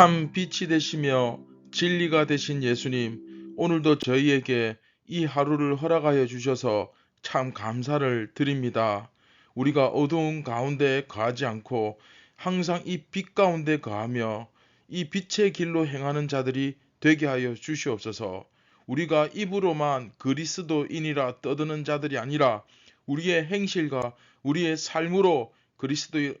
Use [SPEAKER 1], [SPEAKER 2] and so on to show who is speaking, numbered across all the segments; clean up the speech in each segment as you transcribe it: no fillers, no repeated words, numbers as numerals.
[SPEAKER 1] 참 빛이 되시며 진리가 되신 예수님, 오늘도 저희에게 이 하루를 허락하여 주셔서 참 감사를 드립니다. 우리가 어두운 가운데 거하지 않고 항상 이 빛 가운데 거하며 이 빛의 길로 행하는 자들이 되게 하여 주시옵소서. 우리가 입으로만 그리스도인이라 떠드는 자들이 아니라 우리의 행실과 우리의 삶으로 그리스도의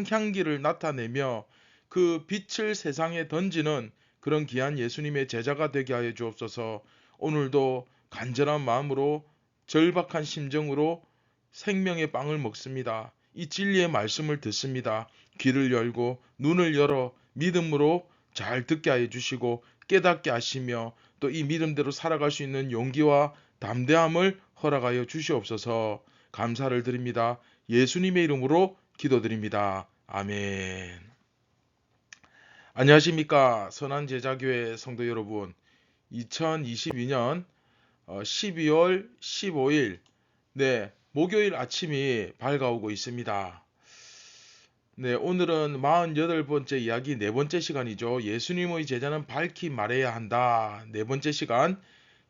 [SPEAKER 1] 향기를 나타내며 그 빛을 세상에 던지는 그런 귀한 예수님의 제자가 되게 하여 주옵소서. 오늘도 간절한 마음으로 절박한 심정으로 생명의 빵을 먹습니다. 이 진리의 말씀을 듣습니다. 귀를 열고 눈을 열어 믿음으로 잘 듣게 하여 주시고 깨닫게 하시며 또 이 믿음대로 살아갈 수 있는 용기와 담대함을 허락하여 주시옵소서. 감사를 드립니다. 예수님의 이름으로 기도드립니다. 아멘. 안녕하십니까, 선한제자교회 성도 여러분. 2022년 12월 15일 목요일 아침이 밝아오고 있습니다. 오늘은 48번째 이야기 네 번째 시간이죠. 예수님의 제자는 밝히 말해야 한다. 네 번째 시간,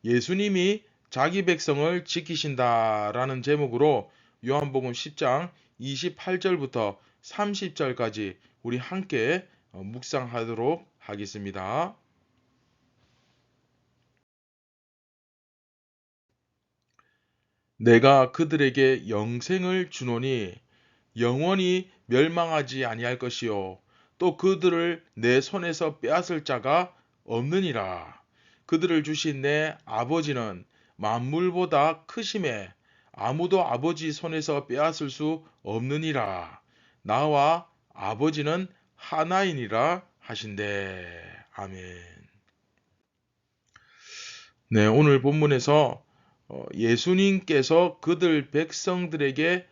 [SPEAKER 1] 예수님이 자기 백성을 지키신다 라는 제목으로 요한복음 10장 28절부터 30절까지 우리 함께 묵상하도록 하겠습니다. 내가 그들에게 영생을 주노니 영원히 멸망하지 아니할 것이요 또 그들을 내 손에서 빼앗을 자가 없느니라. 그들을 주신 내 아버지는 만물보다 크심에 아무도 아버지 손에서 빼앗을 수 없느니라. 나와 아버지는 하나이니라 하신대. 아멘. 오늘 본문에서 예수님께서 그들 백성들에게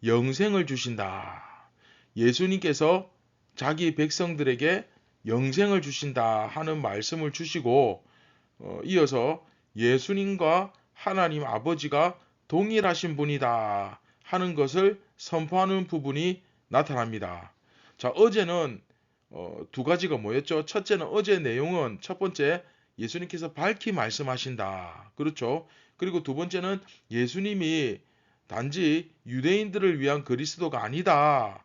[SPEAKER 1] 영생을 주신다. 예수님께서 자기 백성들에게 영생을 주신다 하는 말씀을 주시고 이어서 예수님과 하나님 아버지가 동일하신 분이다 하는 것을 선포하는 부분이 나타납니다. 자, 어제는 두 가지가 뭐였죠? 첫째는 어제 내용은 첫 번째 예수님께서 밝히 말씀하신다. 그렇죠? 그리고 두 번째는 예수님이 단지 유대인들을 위한 그리스도가 아니다.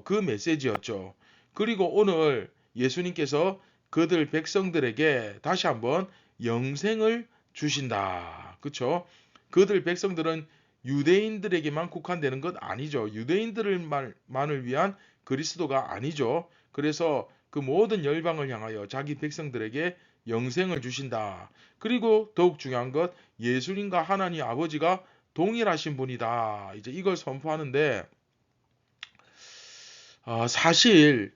[SPEAKER 1] 그 메시지였죠. 그리고 오늘 예수님께서 그들 백성들에게 다시 한번 영생을 주신다. 그렇죠? 그들 백성들은 유대인들에게만 국한되는 것 아니죠. 유대인들만을 위한 그리스도가 아니죠. 그래서 그 모든 열방을 향하여 자기 백성들에게 영생을 주신다. 그리고 더욱 중요한 것, 예수님과 하나님 아버지가 동일하신 분이다. 이제 이걸 선포하는데 사실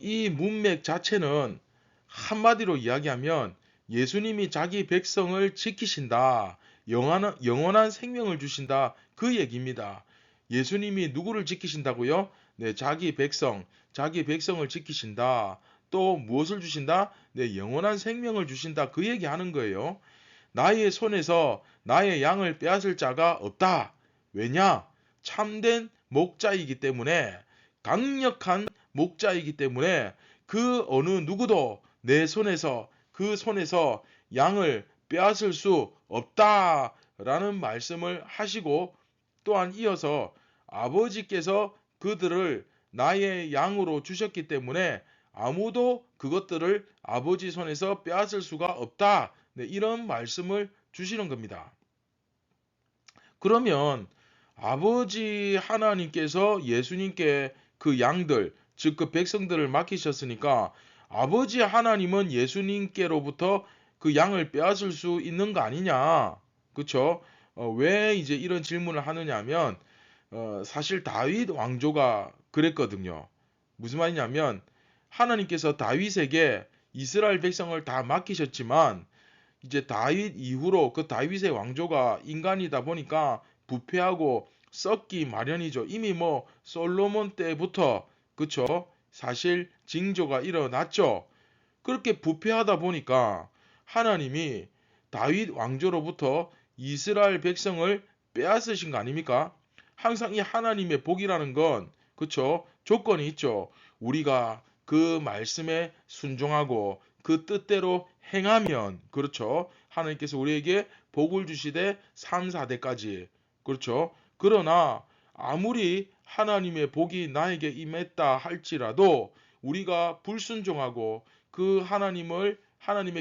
[SPEAKER 1] 이 문맥 자체는 한마디로 이야기하면 예수님이 자기 백성을 지키신다. 영원한 생명을 주신다. 그 얘기입니다. 예수님이 누구를 지키신다고요? 자기 백성을 지키신다. 또 무엇을 주신다? 영원한 생명을 주신다. 그 얘기하는 거예요. 나의 손에서 나의 양을 빼앗을 자가 없다. 왜냐? 참된 목자이기 때문에, 강력한 목자이기 때문에 그 어느 누구도 내 손에서, 그 손에서 양을 빼앗을 수 없다라는 말씀을 하시고, 또한 이어서 아버지께서 그들을 나의 양으로 주셨기 때문에 아무도 그것들을 아버지 손에서 빼앗을 수가 없다. 이런 말씀을 주시는 겁니다. 그러면 아버지 하나님께서 예수님께 그 양들, 즉 그 백성들을 맡기셨으니까 아버지 하나님은 예수님께로부터 그 양을 빼앗을 수 있는 거 아니냐? 그렇죠? 왜 이제 이런 질문을 하느냐 하면 사실 다윗 왕조가 그랬거든요. 무슨 말이냐면 하나님께서 다윗에게 이스라엘 백성을 다 맡기셨지만 이제 다윗 이후로 그 다윗의 왕조가 인간이다 보니까 부패하고 썩기 마련이죠. 이미 뭐 솔로몬 때부터 그쵸? 사실 징조가 일어났죠. 그렇게 부패하다 보니까 하나님이 다윗 왕조로부터 이스라엘 백성을 빼앗으신 거 아닙니까? 항상 이 하나님의 복이라는 건 그쵸? 조건이 있죠. 우리가 그 말씀에 순종하고 그 뜻대로 행하면, 그렇죠, 하나님께서 우리에게 복을 주시되 3, 4대까지, 그렇죠. 그러나 아무리 하나님의 복이 나에게 임했다 할지라도 우리가 불순종하고 그 하나님의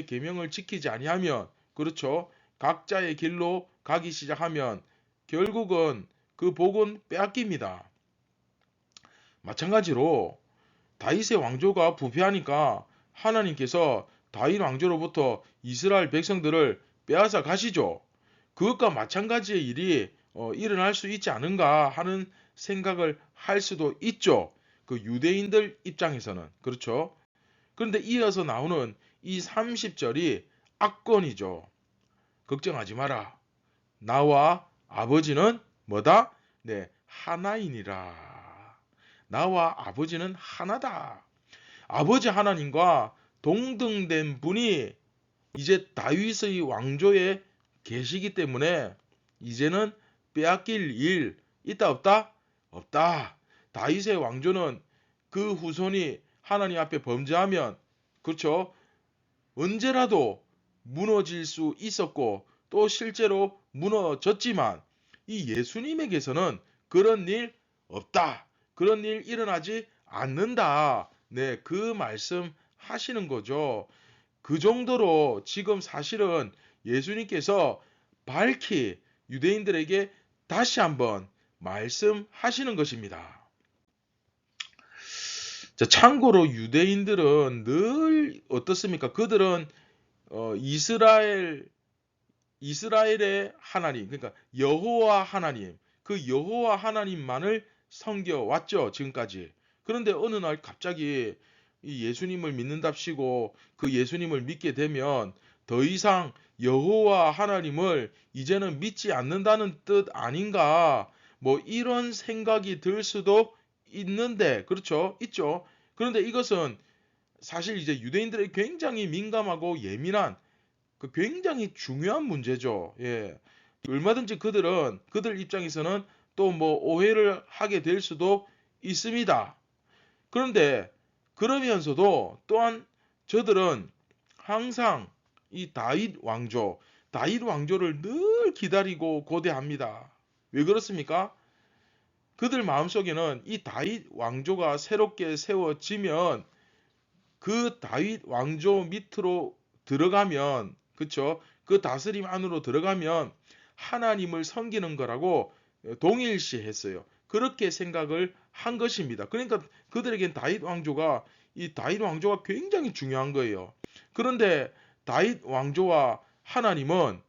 [SPEAKER 1] 계명을 지키지 아니하면, 그렇죠, 각자의 길로 가기 시작하면 결국은 그 복은 빼앗깁니다. 마찬가지로 다윗의 왕조가 부패하니까 하나님께서 다윗 왕조로부터 이스라엘 백성들을 빼앗아 가시죠. 그것과 마찬가지의 일이 일어날 수 있지 않은가 하는 생각을 할 수도 있죠. 그 유대인들 입장에서는. 그렇죠. 그런데 이어서 나오는 이 30절이 압권이죠. 걱정하지 마라. 나와 아버지는 뭐다? 네, 하나이니라. 나와 아버지는 하나다. 아버지 하나님과 동등된 분이 이제 다윗의 왕조에 계시기 때문에 이제는 빼앗길 일 있다 없다? 없다. 다윗의 왕조는 그 후손이 하나님 앞에 범죄하면, 그렇죠, 언제라도 무너질 수 있었고 또 실제로 무너졌지만 이 예수님에게서는 그런 일 없다. 그런 일 일어나지 않는다. 네, 그 말씀 하시는 거죠. 그 정도로 지금 사실은 예수님께서 밝히 유대인들에게 다시 한번 말씀하시는 것입니다. 자, 참고로 유대인들은 늘 어떻습니까? 그들은 이스라엘의 하나님, 그러니까 여호와 하나님, 그 여호와 하나님만을 섬겨 왔죠, 지금까지. 그런데 어느 날 갑자기 이 예수님을 믿는답시고 그 예수님을 믿게 되면 더 이상 여호와 하나님을 이제는 믿지 않는다는 뜻 아닌가? 뭐 이런 생각이 들 수도 있는데, 그렇죠? 있죠. 그런데 이것은 사실 이제 유대인들의 굉장히 민감하고 예민한 그 굉장히 중요한 문제죠. 예. 얼마든지 그들 입장에서는 또 뭐 오해를 하게 될 수도 있습니다. 그런데 그러면서도 또한 저들은 항상 이 다윗 왕조를 늘 기다리고 고대합니다. 왜 그렇습니까? 그들 마음속에는 이 다윗 왕조가 새롭게 세워지면 그 다윗 왕조 밑으로 들어가면, 그쵸, 그 다스림 안으로 들어가면 하나님을 섬기는 거라고 동일시했어요. 그렇게 생각을 한 것입니다. 그러니까 그들에겐 이 다윗 왕조가 굉장히 중요한 거예요. 그런데 다윗 왕조와 하나님은,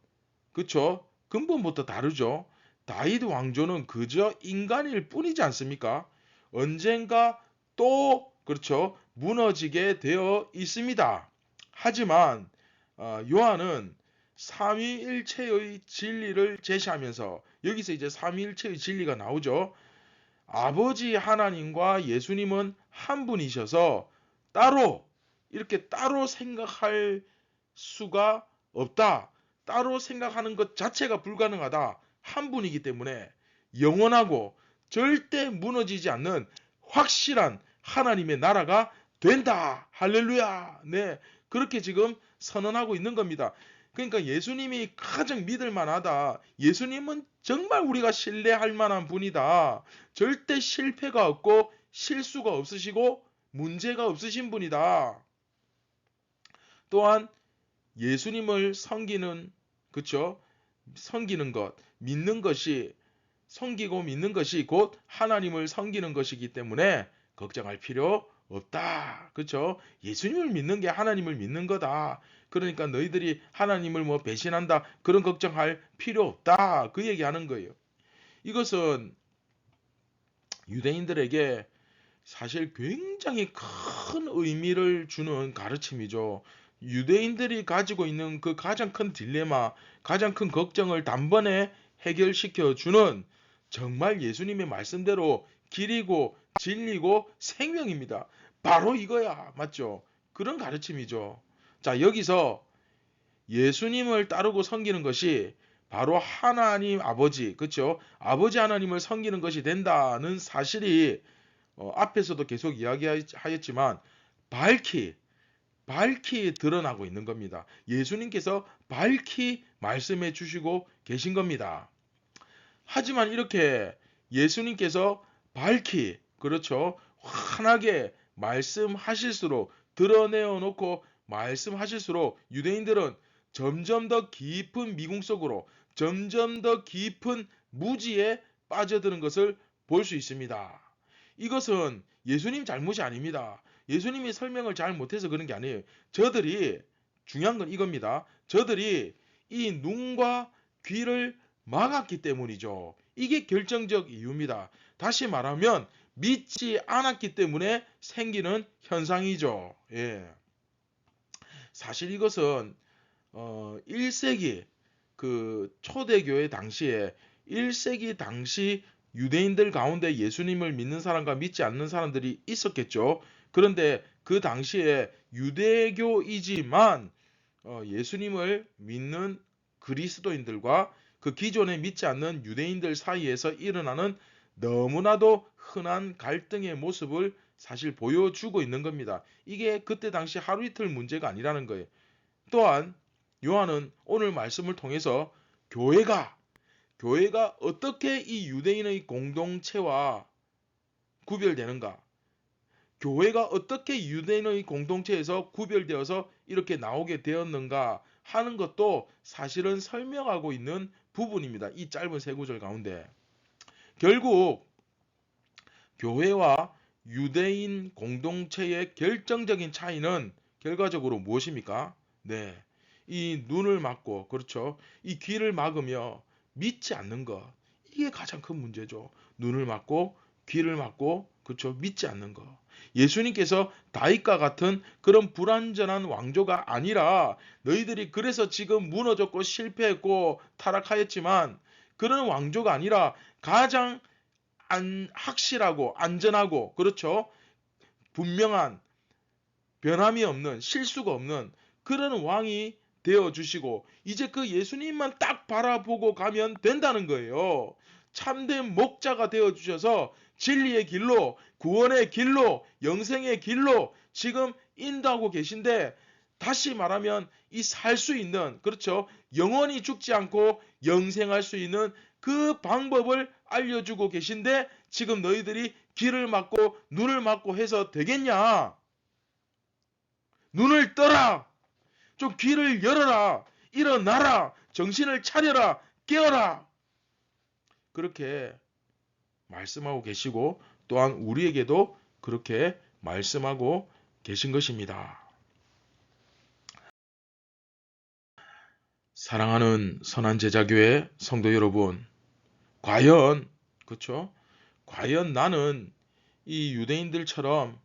[SPEAKER 1] 그쵸, 근본부터 다르죠. 다윗 왕조는 그저 인간일 뿐이지 않습니까? 언젠가 또, 그렇죠, 무너지게 되어 있습니다. 하지만 요한은 삼위일체의 진리를 제시하면서 여기서 이제 삼위일체의 진리가 나오죠. 아버지 하나님과 예수님은 한 분이셔서 이렇게 따로 생각할 수가 없다. 따로 생각하는 것 자체가 불가능하다. 한 분이기 때문에 영원하고 절대 무너지지 않는 확실한 하나님의 나라가 된다. 할렐루야. 네. 그렇게 지금 선언하고 있는 겁니다. 그러니까 예수님이 가장 믿을 만하다. 예수님은 정말 우리가 신뢰할 만한 분이다. 절대 실패가 없고 실수가 없으시고 문제가 없으신 분이다. 또한 예수님을 섬기는, 그쵸, 섬기는 것, 믿는 것이, 섬기고 믿는 것이 곧 하나님을 섬기는 것이기 때문에 걱정할 필요 없다. 그쵸? 예수님을 믿는 게 하나님을 믿는 거다. 그러니까 너희들이 하나님을 뭐 배신한다. 그런 걱정할 필요 없다. 그 얘기하는 거예요. 이것은 유대인들에게 사실 굉장히 큰 의미를 주는 가르침이죠. 유대인들이 가지고 있는 그 가장 큰 딜레마, 가장 큰 걱정을 단번에 해결시켜 주는 정말 예수님의 말씀대로 길이고 진리고 생명입니다. 바로 이거야. 맞죠? 그런 가르침이죠. 자, 여기서 예수님을 따르고 섬기는 것이 바로 하나님 아버지, 그렇죠? 아버지 하나님을 섬기는 것이 된다는 사실이 앞에서도 계속 이야기하였지만 밝히 드러나고 있는 겁니다. 예수님께서 밝히 말씀해 주시고 계신 겁니다. 하지만 이렇게 예수님께서 밝히, 그렇죠, 환하게 말씀하실수록, 드러내어 놓고 말씀하실수록 유대인들은 점점 더 깊은 미궁 속으로, 점점 더 깊은 무지에 빠져드는 것을 볼 수 있습니다. 이것은 예수님 잘못이 아닙니다. 예수님이 설명을 잘 못해서 그런 게 아니에요. 저들이, 중요한 건 이겁니다. 저들이 이 눈과 귀를 막았기 때문이죠. 이게 결정적 이유입니다. 다시 말하면 믿지 않았기 때문에 생기는 현상이죠. 예. 사실 이것은 1세기 그 초대교회 당시에 1세기 당시 유대인들 가운데 예수님을 믿는 사람과 믿지 않는 사람들이 있었겠죠. 그런데 그 당시에 유대교이지만 예수님을 믿는 그리스도인들과 그 기존에 믿지 않는 유대인들 사이에서 일어나는 너무나도 흔한 갈등의 모습을 사실 보여주고 있는 겁니다. 이게 그때 당시 하루 이틀 문제가 아니라는 거예요. 또한 요한은 오늘 말씀을 통해서 교회가 어떻게 이 유대인의 공동체와 구별되는가, 교회가 어떻게 유대인의 공동체에서 구별되어서 이렇게 나오게 되었는가 하는 것도 사실은 설명하고 있는 부분입니다. 이 짧은 세 구절 가운데. 결국 교회와 유대인 공동체의 결정적인 차이는 결과적으로 무엇입니까? 네. 이 눈을 막고, 그렇죠, 이 귀를 막으며 믿지 않는 것. 이게 가장 큰 문제죠. 눈을 막고 귀를 막고, 그렇죠, 믿지 않는 것. 예수님께서 다윗과 같은 그런 불완전한 왕조가 아니라, 너희들이 그래서 지금 무너졌고 실패했고 타락하였지만, 그런 왕조가 아니라 가장 확실하고 안전하고, 그렇죠, 분명한, 변함이 없는, 실수가 없는 그런 왕이 되어 주시고, 이제 그 예수님만 딱 바라보고 가면 된다는 거예요. 참된 목자가 되어 주셔서 진리의 길로, 구원의 길로, 영생의 길로 지금 인도하고 계신데, 다시 말하면 이 살 수 있는, 그렇죠, 영원히 죽지 않고 영생할 수 있는 그 방법을 알려주고 계신데, 지금 너희들이 귀를 막고 눈을 막고 해서 되겠냐? 눈을 떠라! 좀 귀를 열어라! 일어나라! 정신을 차려라! 깨어라! 그렇게 말씀하고 계시고, 또한 우리에게도 그렇게 말씀하고 계신 것입니다. 사랑하는 선한제자교회 성도 여러분, 과연, 그렇죠? 과연 나는 이 유대인들처럼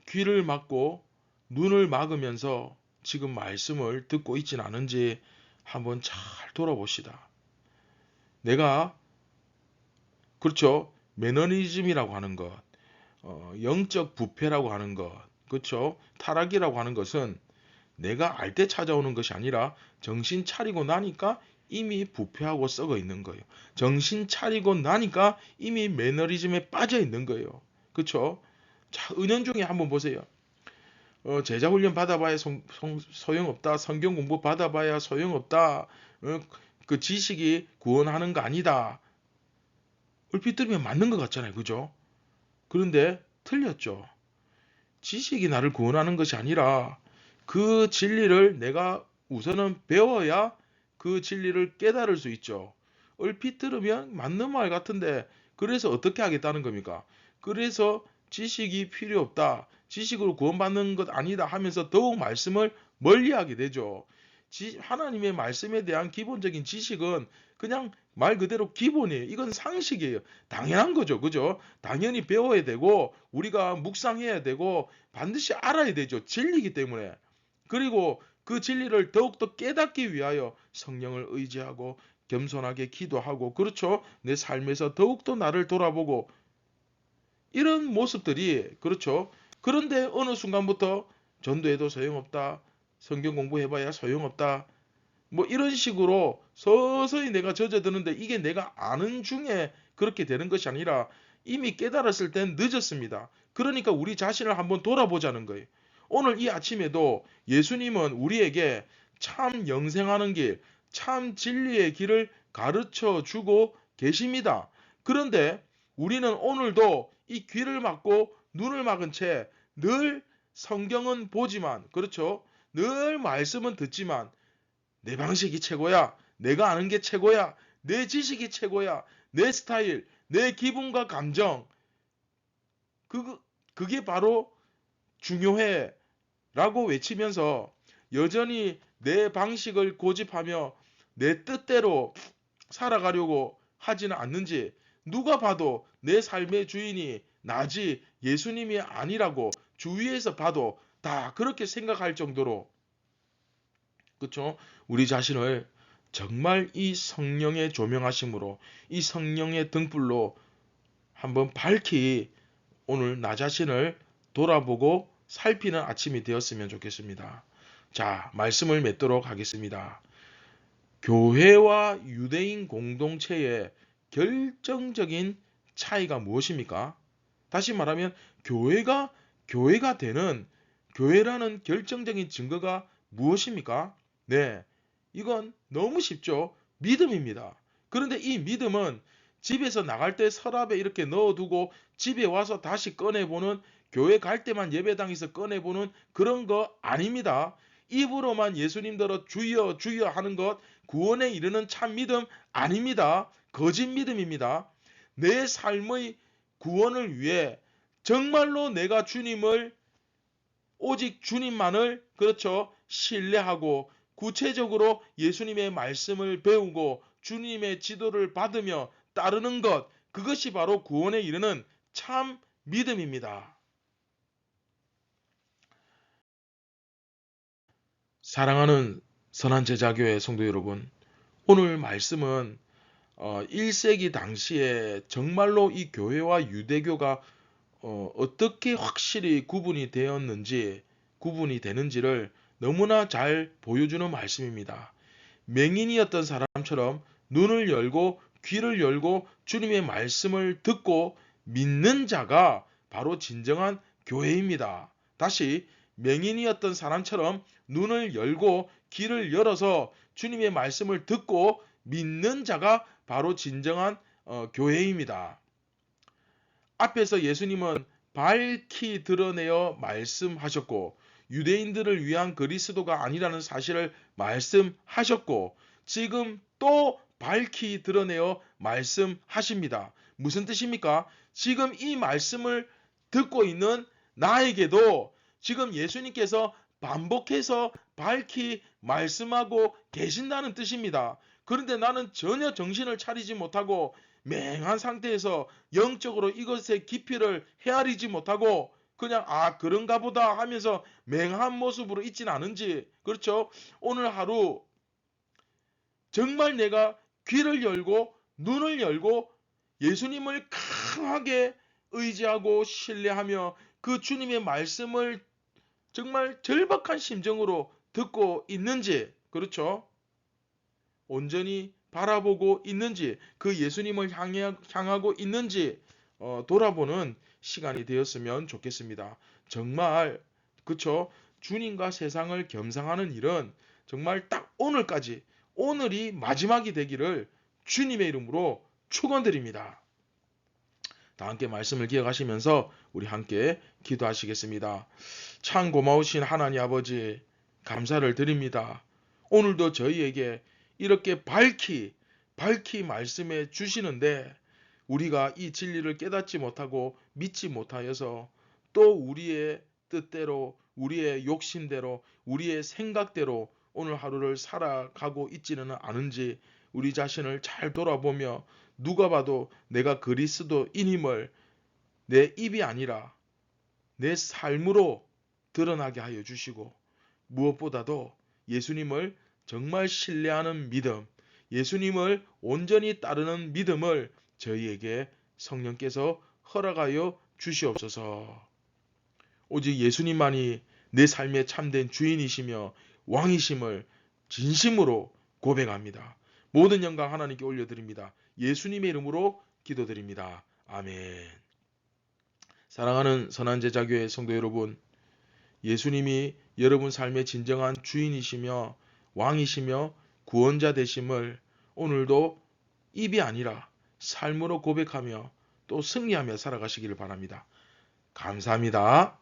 [SPEAKER 1] 귀를 막고 눈을 막으면서 지금 말씀을 듣고 있진 않은지 한번 잘 돌아봅시다. 내가, 그렇죠, 매너리즘이라고 하는 것, 영적 부패라고 하는 것, 그렇죠, 타락이라고 하는 것은 내가 알 때 찾아오는 것이 아니라 정신 차리고 나니까 이미 부패하고 썩어 있는 거예요. 정신 차리고 나니까 이미 매너리즘에 빠져 있는 거예요. 그렇죠? 자, 은연중에 한번 보세요. 제자 훈련 받아봐야 소용없다. 성경 공부 받아봐야 소용없다. 그 지식이 구원하는 거 아니다. 얼핏 들으면 맞는 것 같잖아요. 그죠? 그런데 틀렸죠. 지식이 나를 구원하는 것이 아니라 그 진리를 내가 우선은 배워야 그 진리를 깨달을 수 있죠. 얼핏 들으면 맞는 말 같은데, 그래서 어떻게 하겠다는 겁니까? 그래서 지식이 필요 없다, 지식으로 구원받는 것 아니다 하면서 더욱 말씀을 멀리하게 되죠. 하나님의 말씀에 대한 기본적인 지식은 그냥 말 그대로 기본이에요. 이건 상식이에요. 당연한 거죠. 그죠? 당연히 배워야 되고 우리가 묵상해야 되고 반드시 알아야 되죠. 진리이기 때문에. 그리고 그 진리를 더욱더 깨닫기 위하여 성령을 의지하고 겸손하게 기도하고, 그렇죠, 내 삶에서 더욱더 나를 돌아보고, 이런 모습들이, 그렇죠. 그런데 어느 순간부터 전도해도 소용없다, 성경 공부해봐야 소용없다, 뭐 이런 식으로 서서히 내가 젖어드는데, 이게 내가 아는 중에 그렇게 되는 것이 아니라 이미 깨달았을 땐 늦었습니다. 그러니까 우리 자신을 한번 돌아보자는 거예요. 오늘 이 아침에도 예수님은 우리에게 참 영생하는 길, 참 진리의 길을 가르쳐 주고 계십니다. 그런데 우리는 오늘도 이 귀를 막고 눈을 막은 채 늘 성경은 보지만, 그렇죠? 늘 말씀은 듣지만 내 방식이 최고야, 내가 아는 게 최고야, 내 지식이 최고야, 내 스타일, 내 기분과 감정, 그게 바로 중요해 라고 외치면서 여전히 내 방식을 고집하며 내 뜻대로 살아가려고 하지는 않는지, 누가 봐도 내 삶의 주인이 나지 예수님이 아니라고 주위에서 봐도 다 그렇게 생각할 정도로, 그렇죠? 우리 자신을 정말 이 성령의 조명하심으로, 이 성령의 등불로 한번 밝히 오늘 나 자신을 돌아보고 살피는 아침이 되었으면 좋겠습니다. 자, 말씀을 맺도록 하겠습니다. 교회와 유대인 공동체의 결정적인 차이가 무엇입니까? 다시 말하면 교회가 되는, 교회라는 결정적인 증거가 무엇입니까? 네, 이건 너무 쉽죠. 믿음입니다. 그런데 이 믿음은 집에서 나갈 때 서랍에 이렇게 넣어두고 집에 와서 다시 꺼내보는, 교회 갈 때만 예배당에서 꺼내보는 그런 거 아닙니다. 입으로만 예수님더러 주여 주여 하는 것 구원에 이르는 참 믿음 아닙니다. 거짓 믿음입니다. 내 삶의 구원을 위해 정말로 내가 주님을, 오직 주님만을, 그렇죠, 신뢰하고 구체적으로 예수님의 말씀을 배우고 주님의 지도를 받으며 따르는 것, 그것이 바로 구원에 이르는 참 믿음입니다. 사랑하는 선한 제자교회 성도 여러분, 오늘 말씀은 1세기 당시에 정말로 이 교회와 유대교가 어떻게 확실히 구분이 되는지를 너무나 잘 보여주는 말씀입니다. 맹인이었던 사람처럼 눈을 열고 귀를 열고 주님의 말씀을 듣고 믿는 자가 바로 진정한 교회입니다. 다시, 맹인이었던 사람처럼 눈을 열고 귀를 열어서 주님의 말씀을 듣고 믿는 자가 바로 진정한 교회입니다. 앞에서 예수님은 밝히 드러내어 말씀하셨고 유대인들을 위한 그리스도가 아니라는 사실을 말씀하셨고 지금 또 밝히 드러내어 말씀하십니다. 무슨 뜻입니까? 지금 이 말씀을 듣고 있는 나에게도 지금 예수님께서 반복해서 밝히 말씀하고 계신다는 뜻입니다. 그런데 나는 전혀 정신을 차리지 못하고 맹한 상태에서 영적으로 이것의 깊이를 헤아리지 못하고 그냥 그런가 보다 하면서 맹한 모습으로 있진 않은지, 그렇죠? 오늘 하루 정말 내가 귀를 열고 눈을 열고 예수님을 강하게 의지하고 신뢰하며 그 주님의 말씀을 정말 절박한 심정으로 듣고 있는지, 그렇죠? 온전히 바라보고 있는지, 그 예수님을 향하고 있는지 돌아보는 시간이 되었으면 좋겠습니다. 정말, 그쵸? 주님과 세상을 겸상하는 일은 정말 딱 오늘까지, 오늘이 마지막이 되기를 주님의 이름으로 축원드립니다. 다 함께 말씀을 기억하시면서 우리 함께 기도하시겠습니다. 참 고마우신 하나님 아버지, 감사를 드립니다. 오늘도 저희에게 이렇게 밝히 말씀해 주시는데 우리가 이 진리를 깨닫지 못하고 믿지 못하여서 또 우리의 뜻대로, 우리의 욕심대로, 우리의 생각대로 오늘 하루를 살아가고 있지는 않은지 우리 자신을 잘 돌아보며 누가 봐도 내가 그리스도인임을 내 입이 아니라 내 삶으로 드러나게 하여 주시고 무엇보다도 예수님을 정말 신뢰하는 믿음, 예수님을 온전히 따르는 믿음을 저희에게 성령께서 허락하여 주시옵소서. 오직 예수님만이 내 삶의 참된 주인이시며 왕이심을 진심으로 고백합니다. 모든 영광 하나님께 올려드립니다. 예수님의 이름으로 기도드립니다. 아멘. 사랑하는 선한제자교회 성도 여러분, 예수님이 여러분 삶의 진정한 주인이시며 왕이시며 구원자 되심을 오늘도 입이 아니라 삶으로 고백하며 또 승리하며 살아가시기를 바랍니다. 감사합니다.